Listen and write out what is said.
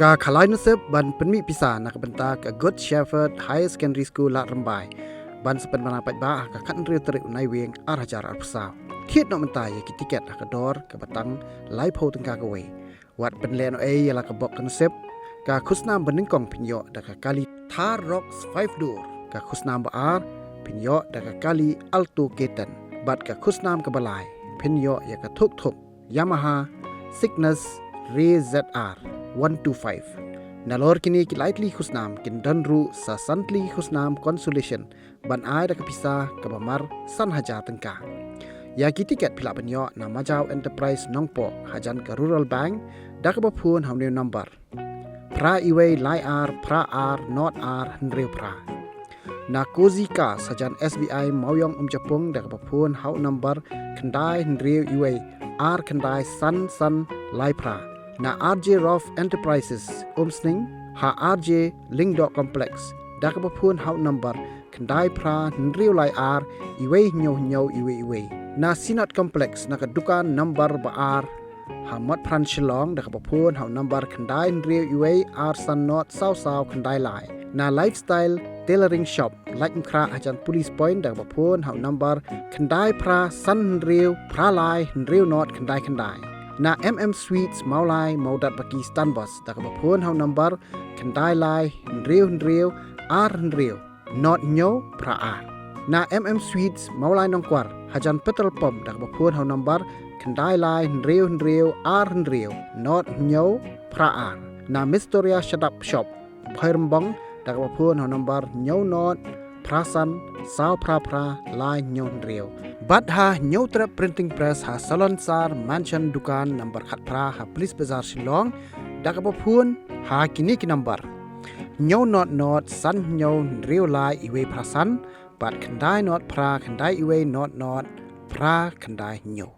กาขลายนุเซบบันเป็นมิปิสานักบันตากGood Shepherd High Secondary School ละรัมไบบันสเป็นบรรณาปัจบ้ากับขันเรือตริในเวียงอาราจาราพุสาวเทียดนอมันตายกิติเกตหักดอร์กับตังไลโพตังกากเววัดเป็นเลนเอยละกับบอกกันเซบกาคุสนามบันนึงกองพิญโยดักกาลีทาร์ร็อกส์5 door กาคุสนามบาร์พิญโยดักกาลีอัลโตเกตันบัดกาคุสนามกับบลายพิญโยยากทุกยามาฮ่าซิกนัสเรซZR 125 Nalor kini ki lightly khusnam kin danru sa santli khusnam consolation ban ai da Pisa ka bamar san haja tengka ya ki tiket phila banyo na majau enterprise nongpo hajan ka rural bank da ka phun hamne number pra iwe lai r pra r not r hnreu pra na kozi ka sajan SBI mawyong japong da ka phun hau number khandai hnreu iwe r khandai san lai pra na RJ Rof Enterprises Umsning ha RJ Lingdok Complex dakaba phun hau number khandai phra nriu lai r iwe nyo iwe na Sinat Complex na ka dukan number ba r ha mat pran shilong dakaba phun hau number khandai nriu iwe r san not saw khandai lai na Lifestyle Tailoring Shop like kra ajan police point dakaba phun hau number khandai phra san nriu phra lai nriu not khandai na Sweets Maulai Maudat Pakistan Bus dakaba phone hau number khandai lai nriu r nriu not nyo pra r na Sweets Maulai Nongkwar hajan petrol pump dakaba phone hau number khandai lai nriu r nriu not nyo pra r na Mistoria Shut-up Shop Rymbai dakaba phone hau number nyo not prasan sao pra lai nyo nriu Bad ha Nyotra Printing Press ha Salon Sar Mansion Dukan number khatra ha Police Bazaar Shillong dakaba phun ha kini ki number Nyo not san nyo nriu lai iwe prasan but khandai not pra khandai iwe not pra khandai nyo